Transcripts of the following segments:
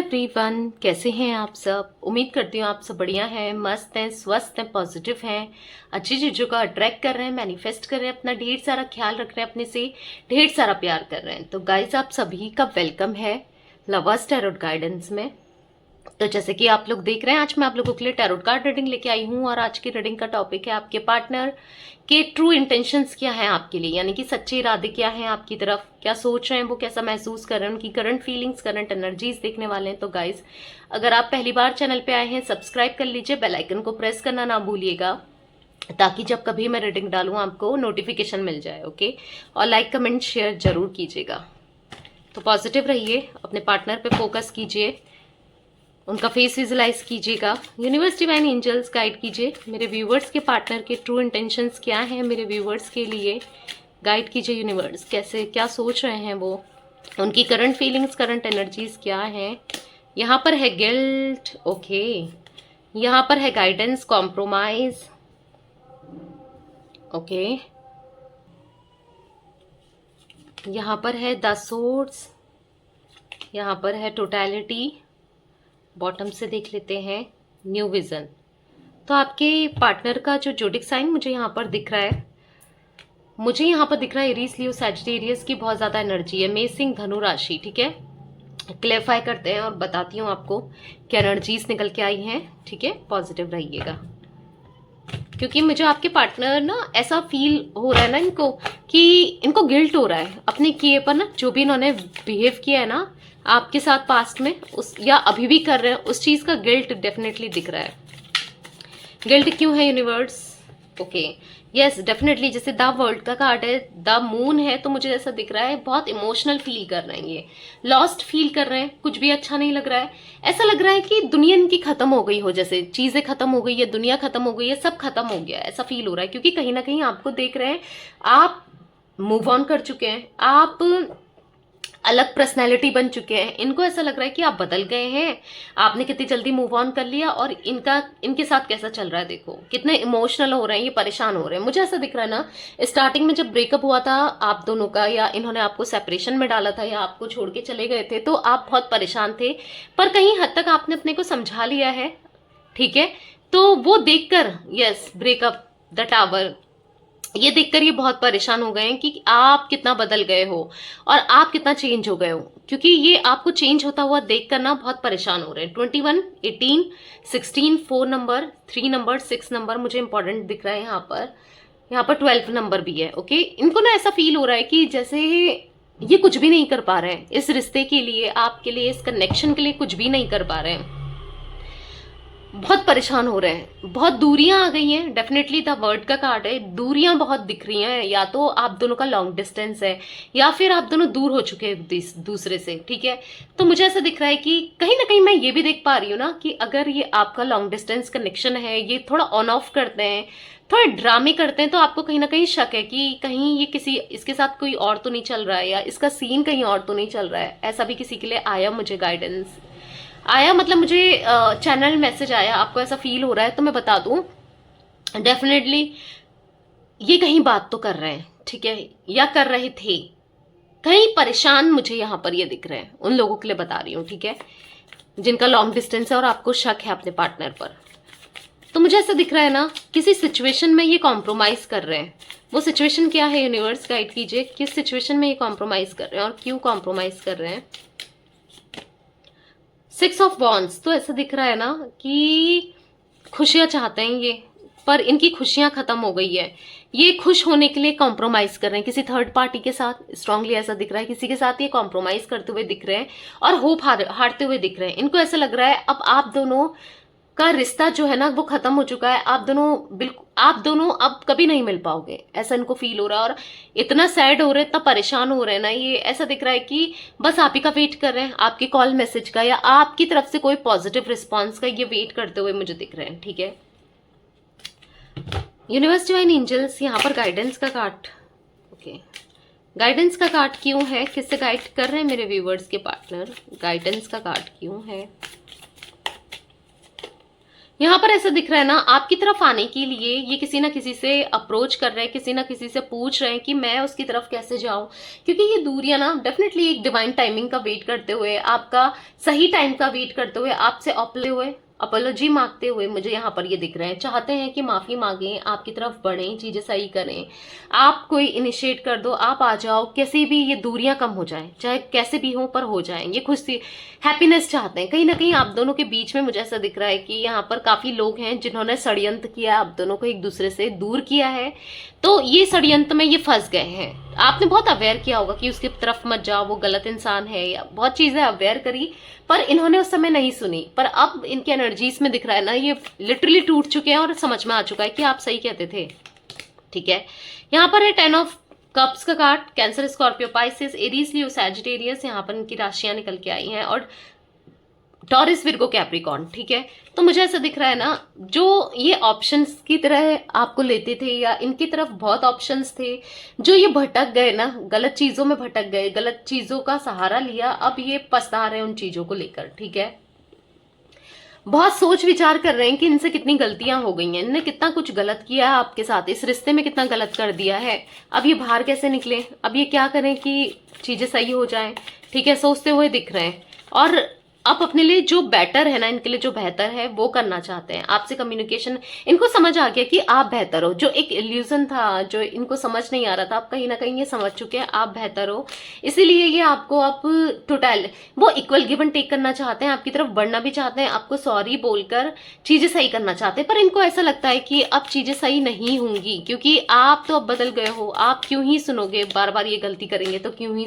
Everyone, कैसे हैं आप सब। उम्मीद करती हूँ आप सब बढ़िया हैं, मस्त हैं, स्वस्थ हैं, पॉजिटिव हैं, अच्छी चीज़ों का अट्रैक्ट कर रहे हैं, मैनिफेस्ट कर रहे हैं, अपना ढेर सारा ख्याल रख रहे हैं, अपने से ढेर सारा प्यार कर रहे हैं। तो गाइज आप सभी का वेलकम है लवर्स टैरोट गाइडेंस में। तो जैसे कि आप लोग देख रहे हैं, आज मैं आप लोगों के लिए टैरोट कार्ड रीडिंग लेके आई हूँ और आज की रीडिंग का टॉपिक है आपके पार्टनर के ट्रू इंटेंशंस क्या हैं आपके लिए, यानी कि सच्चे इरादे क्या हैं आपकी तरफ, क्या सोच रहे हैं, वो कैसा महसूस कर रहे हैं, उनकी करंट फीलिंग्स, करंट एनर्जीज देखने वाले हैं। तो गाइज अगर आप पहली बार चैनल पे आए हैं, सब्सक्राइब कर लीजिए, बेल आइकन को प्रेस करना ना भूलिएगा ताकि जब कभी मैं रीडिंग डालूं आपको नोटिफिकेशन मिल जाए। ओके, और लाइक कमेंट शेयर जरूर कीजिएगा। तो पॉजिटिव रहिए, अपने पार्टनर पे फोकस कीजिए, उनका फेस विजुलाइज कीजिएगा। यूनिवर्स डिवाइन एंजल्स गाइड कीजिए मेरे व्यूवर्स के पार्टनर के ट्रू इंटेंशंस क्या हैं मेरे व्यूवर्स के लिए। गाइड कीजिए यूनिवर्स, कैसे क्या सोच रहे हैं वो, उनकी करंट फीलिंग्स, करंट एनर्जीज क्या हैं। यहाँ पर है गिल्ट, ओके, यहाँ पर है गाइडेंस, कॉम्प्रोमाइज, ओके, यहाँ पर है द सोर्स, यहाँ पर है टोटलिटी, बॉटम से देख लेते हैं न्यू विजन। तो आपके पार्टनर का जो जोडिक साइन मुझे यहाँ पर दिख रहा है, मुझे यहाँ पर दिख रहा है एरीज, लियो, सैजिटेरियस की बहुत ज़्यादा एनर्जी है, मेष, सिंह, धनु राशि। ठीक है, क्लेरिफाई करते हैं और बताती हूँ आपको क्या एनर्जीज निकल के आई हैं। ठीक है, पॉजिटिव रहिएगा, क्योंकि मुझे आपके पार्टनर ना ऐसा फील हो रहा है ना इनको कि इनको गिल्ट हो रहा है अपने किए पर ना, जो भी इन्होंने बिहेव किया है ना आपके साथ पास्ट में, उस या अभी भी कर रहे हैं, उस चीज का गिल्ट डेफिनेटली दिख रहा है। गिल्ट क्यों है यूनिवर्स? ओके, यस डेफिनेटली, जैसे द वर्ल्ड का कार्ड है, द मून है, तो मुझे ऐसा दिख रहा है बहुत इमोशनल फील कर रहे हैं, ये लॉस्ट फील कर रहे हैं, कुछ भी अच्छा नहीं लग रहा है। ऐसा लग रहा है कि दुनिया इनकी खत्म हो गई हो, जैसे चीजें खत्म हो गई है, दुनिया खत्म हो गई है, सब खत्म हो गया है, ऐसा फील हो रहा है। क्योंकि कहीं ना कहीं आपको देख रहे हैं, आप मूव ऑन कर चुके हैं, आप अलग पर्सनैलिटी बन चुके हैं। इनको ऐसा लग रहा है कि आप बदल गए हैं, आपने कितनी जल्दी मूव ऑन कर लिया, और इनके साथ कैसा चल रहा है, देखो कितने इमोशनल हो रहे हैं, ये परेशान हो रहे हैं। मुझे ऐसा दिख रहा है ना, स्टार्टिंग में जब ब्रेकअप हुआ था आप दोनों का, या इन्होंने आपको सेपरेशन में डाला था, या आपको छोड़ के चले गए थे, तो आप बहुत परेशान थे, पर कहीं हद तक आपने अपने को समझा लिया है। ठीक है, तो वो देखकर, यस, ब्रेकअप, द टावर, ये देखकर ये बहुत परेशान हो गए हैं कि आप कितना बदल गए हो और आप कितना चेंज हो गए हो, क्योंकि ये आपको चेंज होता हुआ देखकर ना बहुत परेशान हो रहे हैं। 21, 18, 16, 4 नंबर, 3 नंबर, 6 नंबर मुझे इंपॉर्टेंट दिख रहा है यहाँ पर 12 नंबर भी है। ओके, इनको ना ऐसा फील हो रहा है कि जैसे ये कुछ भी नहीं कर पा रहे हैं इस रिश्ते के लिए, आपके लिए, इस कनेक्शन के लिए कुछ भी नहीं कर पा रहे हैं, बहुत परेशान हो रहे हैं, बहुत दूरियां आ गई हैं। डेफिनेटली द वर्ड का कार्ड है, दूरियां बहुत दिख रही हैं, या तो आप दोनों का लॉन्ग डिस्टेंस है, या फिर आप दोनों दूर हो चुके हैं दूसरे से। ठीक है, तो मुझे ऐसा दिख रहा है कि कहीं ना कहीं मैं ये भी देख पा रही हूँ ना कि अगर ये आपका लॉन्ग डिस्टेंस कनेक्शन है, ये थोड़ा ऑन ऑफ करते हैं, थोड़े ड्रामे करते हैं, तो आपको कहीं ना कहीं शक है कि कहीं ये इसके साथ कोई और तो नहीं चल रहा है, या इसका सीन कहीं और तो नहीं चल रहा है। ऐसा भी किसी के लिए आया, मुझे गाइडेंस आया, मतलब मुझे चैनल मैसेज आया, आपको ऐसा फील हो रहा है तो मैं बता दूं, डेफिनेटली ये कहीं बात तो कर रहे हैं। ठीक है, या कर रहे थे, कहीं परेशान मुझे यहाँ पर ये दिख रहे हैं, उन लोगों के लिए बता रही हूँ। ठीक है, जिनका लॉन्ग डिस्टेंस है और आपको शक है अपने पार्टनर पर, तो मुझे ऐसा दिख रहा है ना किसी सिचुएशन में ये कॉम्प्रोमाइज कर रहे हैं। वो सिचुएशन क्या है यूनिवर्स, गाइड कीजिए, किस सिचुएशन में ये कॉम्प्रोमाइज कर रहे हैं और क्यों कॉम्प्रोमाइज कर रहे हैं। 6 ऑफ वॉन्ड्स, तो ऐसा दिख रहा है ना कि खुशियां चाहते हैं ये, पर इनकी खुशियां खत्म हो गई है, ये खुश होने के लिए कॉम्प्रोमाइज कर रहे हैं किसी थर्ड पार्टी के साथ। स्ट्रांगली ऐसा दिख रहा है, किसी के साथ ये कॉम्प्रोमाइज करते हुए दिख रहे हैं और होप हारते हुए दिख रहे हैं। इनको ऐसा लग रहा है अब आप दोनों का रिश्ता जो है ना वो खत्म हो चुका है, आप दोनों अब कभी नहीं मिल पाओगे, ऐसा इनको फील हो रहा है। और इतना सैड हो रहे हैं, इतना परेशान हो रहे हैं ना, ये ऐसा दिख रहा है कि बस आप ही का वेट कर रहे हैं, आपकी कॉल मैसेज का, या आपकी तरफ से कोई पॉजिटिव रिस्पॉन्स का ये वेट करते हुए मुझे दिख रहे हैं। ठीक है, यूनिवर्स डिवाइन एंजल्स, यहाँ पर गाइडेंस का कार्ड, ओके, गाइडेंस का कार्ड क्यों है, किससे गाइड कर रहे हैं मेरे व्यूवर्स के पार्टनर, गाइडेंस का कार्ड क्यों है। यहाँ पर ऐसा दिख रहा है ना, आपकी तरफ आने के लिए ये किसी ना किसी से अप्रोच कर रहे हैं, किसी ना किसी से पूछ रहे हैं कि मैं उसकी तरफ कैसे जाऊं, क्योंकि ये दूरियां ना डेफिनेटली एक डिवाइन टाइमिंग का वेट करते हुए, आपका सही टाइम का वेट करते हुए, आपसे अपोलॉजी मांगते हुए मुझे यहाँ पर ये दिख रहे हैं, चाहते हैं कि माफी मांगें, आपकी तरफ बढ़ें, चीजें सही करें, आप कोई इनिशिएट कर दो, आप आ जाओ, कैसे भी ये दूरियां कम हो जाएं, चाहे कैसे भी हो पर हो जाएं, ये खुशी हैप्पीनेस चाहते हैं। कहीं ना कहीं आप दोनों के बीच में मुझे ऐसा दिख रहा है कि यहाँ पर काफी लोग हैं जिन्होंने षड्यंत्र किया, आप दोनों को एक दूसरे से दूर किया है, तो ये षड्यंत्र में ये फंस गए हैं। आपने बहुत अवेयर किया होगा कि उसकी तरफ मत जाओ, वो गलत इंसान है, या बहुत चीजें अवेयर करी, पर इन्होंने उस समय नहीं सुनी। पर अब इनके एनर्जीज में दिख रहा है ना, ये लिटरली टूट चुके हैं और समझ में आ चुका है कि आप सही कहते थे। ठीक है, यहाँ पर है 10 ऑफ कप्स का card, Cancer, Scorpio, Pisces, Aries, Leo, Sagittarius, यहाँ पर इनकी राशियां निकल के आई हैं, और टॉरस, विर्गो, कैप्रिकॉर्न। ठीक है, तो मुझे ऐसा दिख रहा है ना, जो ये ऑप्शंस की तरह आपको लेते थे, या इनकी तरफ बहुत ऑप्शंस थे, जो ये भटक गए ना, गलत चीजों में भटक गए, गलत चीजों का सहारा लिया, अब ये पछता रहे हैं उन चीजों को लेकर। ठीक है, बहुत सोच विचार कर रहे हैं कि इनसे कितनी गलतियां हो गई हैं, इनने कितना कुछ गलत किया है आपके साथ, इस रिश्ते में कितना गलत कर दिया है, अब ये बाहर कैसे निकले, अब ये क्या करें कि चीजें सही हो जाएं। ठीक है, सोचते हुए दिख रहे हैं, और आप अपने लिए जो बेटर है ना, इनके लिए जो बेहतर है वो करना चाहते हैं। आपसे कम्युनिकेशन, इनको समझ आ गया कि आप बेहतर हो, जो एक इल्यूजन था, जो इनको समझ नहीं आ रहा था, आप कहीं ना कहीं ये समझ चुके हैं आप बेहतर हो, इसीलिए ये आपको अब टोटल वो इक्वल गिव एंड टेक करना चाहते हैं, आपकी तरफ बढ़ना भी चाहते हैं, आपको सॉरी बोलकर चीजें सही करना चाहते हैं। पर इनको ऐसा लगता है कि अब चीजें सही नहीं होंगी, क्योंकि आप तो अब बदल गए हो, आप क्यों ही सुनोगे, बार बार ये गलती करेंगे तो क्यों ही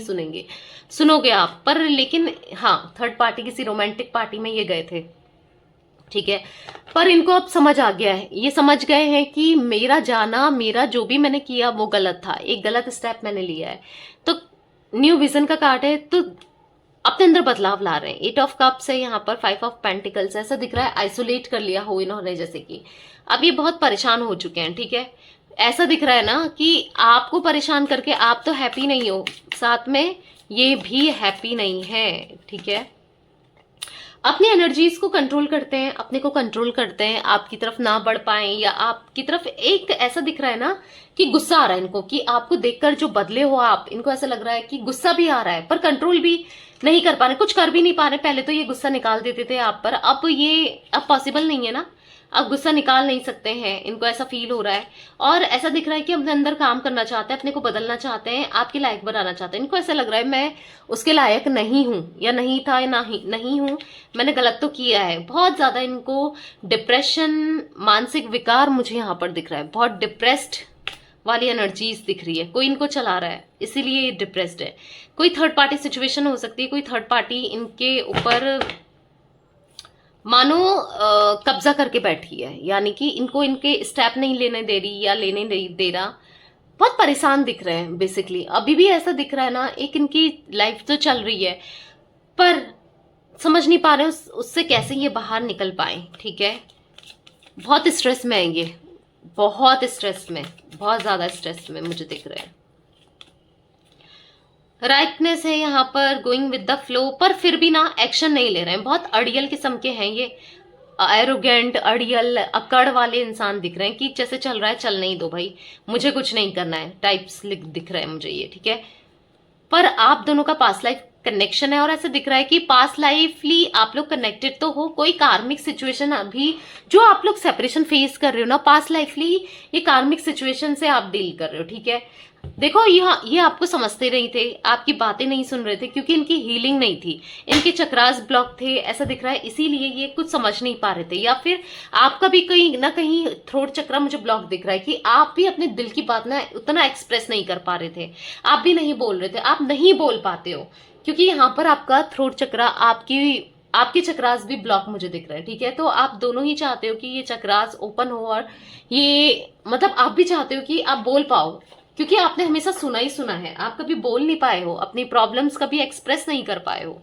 सुनोगे आप। पर लेकिन हाँ, थर्ड पार्टी, किसी रोमांटिक पार्टी में ये गए थे। ठीक है, पर इनको अब समझ आ गया है, ये समझ गए हैं कि मेरा जाना, मेरा जो भी मैंने किया वो गलत था, एक गलत स्टेप मैंने लिया है। तो न्यू विजन का कार्ड है, तो अपने अंदर बदलाव ला रहे हैं। 8 ऑफ कप्स है यहाँ पर, 5 ऑफ पेंटिकल्स, ऐसा दिख रहा है आइसोलेट कर लिया हो इन्होंने, जैसे कि अब ये बहुत परेशान हो चुके हैं। ठीक है, ऐसा दिख रहा है ना कि आपको परेशान करके आप तो हैप्पी नहीं हो, साथ में ये भी हैप्पी नहीं है। ठीक है, अपनी एनर्जीज को कंट्रोल करते हैं, अपने को कंट्रोल करते हैं, आपकी तरफ ना बढ़ पाए, या आपकी तरफ एक ऐसा दिख रहा है ना कि गुस्सा आ रहा है इनको, कि आपको देखकर जो बदले हो आप, इनको ऐसा लग रहा है कि गुस्सा भी आ रहा है, पर कंट्रोल भी नहीं कर पा रहे, कुछ कर भी नहीं पा रहे। पहले तो ये गुस्सा निकाल देते थे आप पर, अब पॉसिबल नहीं है ना, अब गुस्सा निकाल नहीं सकते हैं, इनको ऐसा फील हो रहा है। और ऐसा दिख रहा है कि अपने अंदर काम करना चाहते हैं, अपने को बदलना चाहते हैं, आपके लायक बनाना चाहते हैं। इनको ऐसा लग रहा है मैं उसके लायक नहीं हूं, या नहीं था, या नहीं हूं, मैंने गलत तो किया है। बहुत ज्यादा इनको डिप्रेशन, मानसिक विकार मुझे यहाँ पर दिख रहा है, बहुत डिप्रेस्ड वाली एनर्जीज दिख रही है, कोई इनको चला रहा है इसीलिए ये डिप्रेस्ड है। कोई थर्ड पार्टी सिचुएशन हो सकती है, कोई थर्ड पार्टी इनके ऊपर मानो कब्जा करके बैठी है, यानी कि इनको इनके स्टेप नहीं लेने दे रही, या लेने नहीं दे रहा। बहुत परेशान दिख रहे हैं बेसिकली, अभी भी ऐसा दिख रहा है ना, एक इनकी लाइफ तो चल रही है, पर समझ नहीं पा रहे उससे कैसे ये बाहर निकल पाए। ठीक है, बहुत स्ट्रेस में है ये, बहुत स्ट्रेस में, बहुत ज्यादा स्ट्रेस में मुझे दिख रहे हैं। राइटनेस है यहाँ पर, गोइंग विद द फ्लो, पर फिर भी ना एक्शन नहीं ले रहे हैं, बहुत अड़ियल किस्म के हैं ये, एरोगेंट, अड़ियल, अकड़ वाले इंसान दिख रहे हैं कि जैसे चल रहा है चलने ही दो भाई, मुझे कुछ नहीं करना है टाइप्स दिख रहे हैं मुझे ये। ठीक है, पर आप दोनों का पास्ट लाइफ कनेक्शन है, और ऐसा दिख रहा है कि पास्ट लाइफली आप लोग कनेक्टेड तो हो, कोई कार्मिक सिचुएशन अभी जो आप लोग सेपरेशन फेस कर रहे हो ना, पास्ट लाइफली ये कार्मिक सिचुएशन से आप डील कर रहे हो। ठीक है, देखो ये आपको समझते नहीं थे, आपकी बातें नहीं सुन रहे थे, क्योंकि इनकी हीलिंग नहीं थी, इनके चक्रास ब्लॉक थे, ऐसा दिख रहा है, इसीलिए ये कुछ समझ नहीं पा रहे थे। या फिर आपका भी कहीं ना कहीं थ्रोट चक्रा मुझे ब्लॉक दिख रहा है, कि आप भी अपने दिल की बात ना उतना एक्सप्रेस नहीं कर पा रहे थे, आप भी नहीं बोल रहे थे, आप नहीं बोल पाते हो, क्योंकि यहाँ पर आपका थ्रोट चक्रा, आपके चक्रास भी ब्लॉक मुझे दिख रहा है। ठीक है, तो आप दोनों ही चाहते हो कि ये चक्रास ओपन हो, और ये मतलब आप भी चाहते हो कि आप बोल पाओ, क्योंकि आपने हमेशा सुना ही सुना है, आप कभी बोल नहीं पाए हो, अपनी प्रॉब्लम्स कभी एक्सप्रेस नहीं कर पाए हो।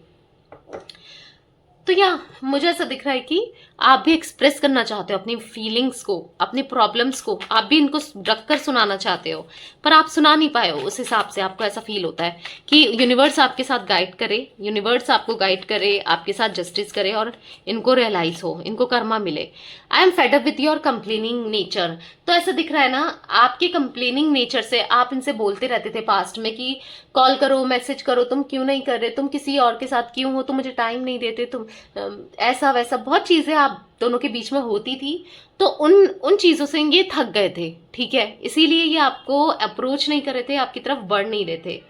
तो या मुझे ऐसा दिख रहा है कि आप भी एक्सप्रेस करना चाहते हो अपनी फीलिंग्स को, अपनी प्रॉब्लम्स को, आप भी इनको रखकर सुनाना चाहते हो, पर आप सुना नहीं पाए हो। उस हिसाब से आपको ऐसा फील होता है कि यूनिवर्स आपके साथ गाइड करे, यूनिवर्स आपको गाइड करे, आपके साथ जस्टिस करे और इनको रियलाइज हो, इनको कर्मा मिले। I am fed up with your complaining nature. तो ऐसा दिख रहा है ना, आपके कंप्लेनिंग नेचर से आप इनसे बोलते रहते थे पास्ट में कि कॉल करो, मैसेज करो, तुम क्यों नहीं कर रहे, तुम किसी और के साथ क्यों हो, तुम मुझे टाइम नहीं देते, तुम ऐसा वैसा बहुत चीजें आप दोनों के बीच में होती थी। तो उन चीजों से ये थक गए थे, ठीक है, इसीलिए ये आपको अप्रोच नहीं कर रहे थे, आपकी तरफ बढ़ नहीं रहे थे।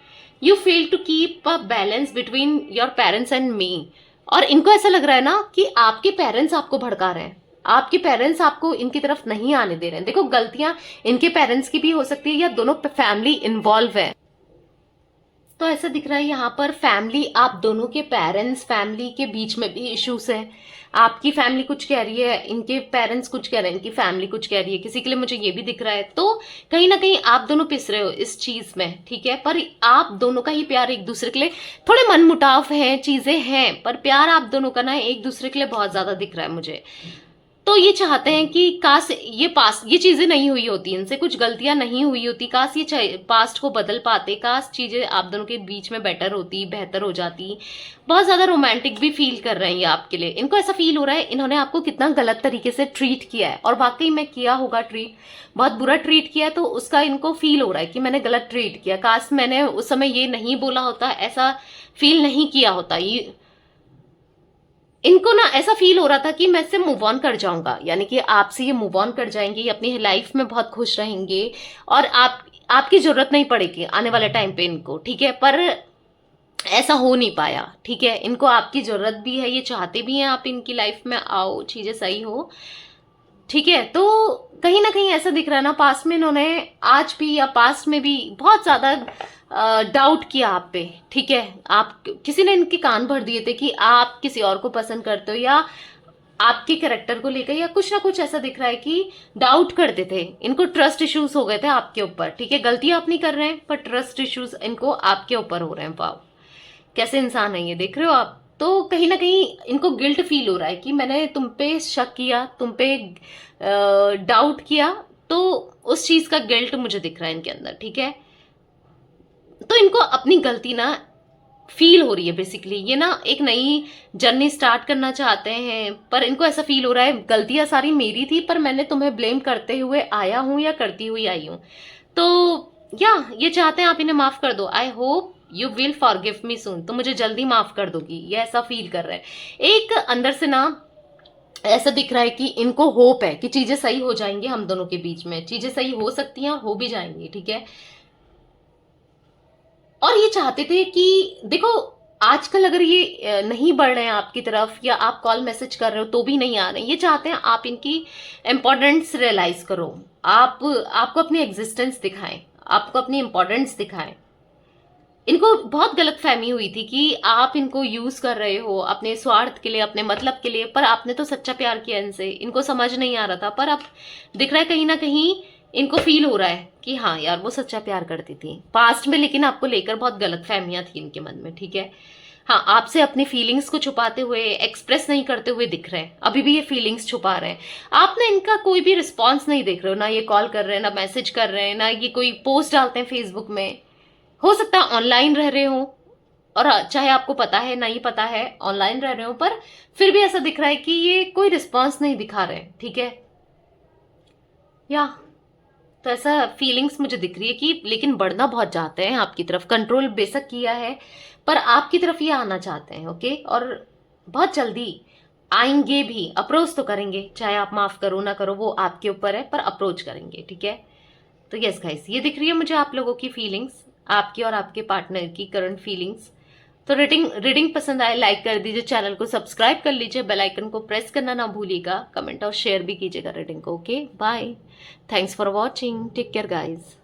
You fail to keep a balance between your parents and me. और इनको ऐसा लग रहा है ना कि आपके पेरेंट्स आपको भड़का रहे हैं, आपके पेरेंट्स आपको इनकी तरफ नहीं आने दे रहे हैं। देखो, गलतियां इनके पेरेंट्स की भी हो सकती है या दोनों फैमिली इन्वॉल्व है। तो ऐसा दिख रहा है यहाँ पर फैमिली, आप दोनों के पेरेंट्स, फैमिली के बीच में भी इश्यूज है। आपकी फैमिली कुछ कह रही है, इनके पेरेंट्स कुछ कह रहे हैं, इनकी फैमिली कुछ कह रही है, किसी के लिए मुझे ये भी दिख रहा है। तो कहीं ना कहीं आप दोनों पिस रहे हो इस चीज में, ठीक है, पर आप दोनों का ही प्यार एक दूसरे के लिए, थोड़े मनमुटाव है, चीजें हैं, पर प्यार आप दोनों का ना एक दूसरे के लिए बहुत ज्यादा दिख रहा है मुझे। तो ये चाहते हैं कि काश ये चीजें नहीं हुई होती, इनसे कुछ गलतियां नहीं हुई होती, काश ये पास्ट को बदल पाते, काश चीजें आप दोनों के बीच में बेटर होती, बेहतर हो जाती। बहुत ज्यादा रोमांटिक भी फील कर रहे हैं ये आपके लिए। इनको ऐसा फील हो रहा है इन्होंने आपको कितना गलत तरीके से ट्रीट किया है, और वाकई में किया होगा ट्रीट, बहुत बुरा ट्रीट किया है। तो उसका इनको फील हो रहा है कि मैंने गलत ट्रीट किया, काश मैंने उस समय ये नहीं बोला होता, ऐसा फील नहीं किया होता। ये इनको ना ऐसा फील हो रहा था कि मैं इससे मूव ऑन कर जाऊंगा, यानी कि आपसे ये मूव ऑन कर जाएंगे, ये अपनी लाइफ में बहुत खुश रहेंगे और आपकी जरूरत नहीं पड़ेगी आने वाले टाइम पे इनको, ठीक है। पर ऐसा हो नहीं पाया, ठीक है, इनको आपकी जरूरत भी है, ये चाहते भी हैं आप इनकी लाइफ में आओ, चीजें सही हो, ठीक है। तो कहीं ना कहीं ऐसा दिख रहा है ना, पास्ट में इन्होंने आज भी या पास्ट में भी बहुत ज्यादा डाउट किया आप पे, ठीक है। आप किसी ने इनके कान भर दिए थे कि आप किसी और को पसंद करते हो, या आपके कैरेक्टर को लेकर या कुछ ना कुछ ऐसा दिख रहा है कि डाउट करते थे। इनको ट्रस्ट इश्यूज हो गए थे आपके ऊपर, ठीक है, गलतियां आप नहीं कर रहे हैं पर ट्रस्ट इश्यूज इनको आपके ऊपर हो रहे हैं। वाह, कैसे इंसान है ये, देख रहे हो आप। तो कहीं ना कहीं इनको गिल्ट फील हो रहा है कि मैंने तुम पे शक किया, तुम पे डाउट किया, तो उस चीज का गिल्ट मुझे दिख रहा है इनके अंदर, ठीक है। तो इनको अपनी गलती ना फील हो रही है बेसिकली, ये ना एक नई जर्नी स्टार्ट करना चाहते हैं, पर इनको ऐसा फील हो रहा है गलतियां सारी मेरी थी, पर मैंने तुम्हें ब्लेम करते हुए आया हूं या करती हुई आई हूं। तो या ये चाहते हैं आप इन्हें माफ कर दो। I hope you will forgive me soon, तो मुझे जल्दी माफ कर दोगी, ये ऐसा फील कर रहे हैं। एक अंदर से ना ऐसा दिख रहा है कि इनको होप है कि चीजें सही हो जाएंगी, हम दोनों के बीच में चीजें सही हो सकती हैं, हो भी जाएंगी, ठीक है। और ये चाहते थे कि देखो, आजकल अगर ये नहीं बढ़ रहे हैं आपकी तरफ, या आप कॉल मैसेज कर रहे हो तो भी नहीं आ रहे हैं, ये चाहते हैं आप इनकी इंपॉर्टेंस रियलाइज करो, आपको अपनी एग्जिस्टेंस दिखाएं, आपको अपनी इंपॉर्टेंस दिखाएं। इनको बहुत गलत फहमी हुई थी कि आप इनको यूज कर रहे हो अपने स्वार्थ के लिए, अपने मतलब के लिए, पर आपने तो सच्चा प्यार किया इनसे, इनको समझ नहीं आ रहा था। पर अब दिख रहा है कहीं ना कहीं इनको फील हो रहा है कि हाँ यार, वो सच्चा प्यार करती थी पास्ट में, लेकिन आपको लेकर बहुत गलत फहमियां थी इनके मन में, ठीक है। हाँ, आपसे अपनी फीलिंग्स को छुपाते हुए, एक्सप्रेस नहीं करते हुए दिख रहे हैं, अभी भी ये फीलिंग्स छुपा रहे हैं। आप ना इनका कोई भी रिस्पॉन्स नहीं देख रहे हो, ना ये कॉल कर रहे हैं, ना मैसेज कर रहे हैं, ना ये कोई पोस्ट डालते हैं फेसबुक में। हो सकता है ऑनलाइन रह रहे हो, और चाहे आपको पता है नहीं पता है ऑनलाइन रह रहे हो, पर फिर भी ऐसा दिख रहा है कि ये कोई रिस्पॉन्स नहीं दिखा रहे, ठीक है। या तो ऐसा फीलिंग्स मुझे दिख रही है कि लेकिन बढ़ना बहुत चाहते हैं आपकी तरफ, कंट्रोल बेशक किया है पर आपकी तरफ ये आना चाहते हैं, ओके। और बहुत जल्दी आएंगे भी, अप्रोच तो करेंगे, चाहे आप माफ करो ना करो वो आपके ऊपर है, पर अप्रोच करेंगे, ठीक है। तो यस गाइस, ये दिख रही है मुझे आप लोगों की फीलिंग्स, आपकी और आपके पार्टनर की करंट फीलिंग्स। तो रीडिंग पसंद आए लाइक कर दीजिए, चैनल को सब्सक्राइब कर लीजिए, बेल आइकन को प्रेस करना ना भूलिएगा, कमेंट और शेयर भी कीजिएगा रीडिंग को, okay. Bye, thanks for watching, take care guys.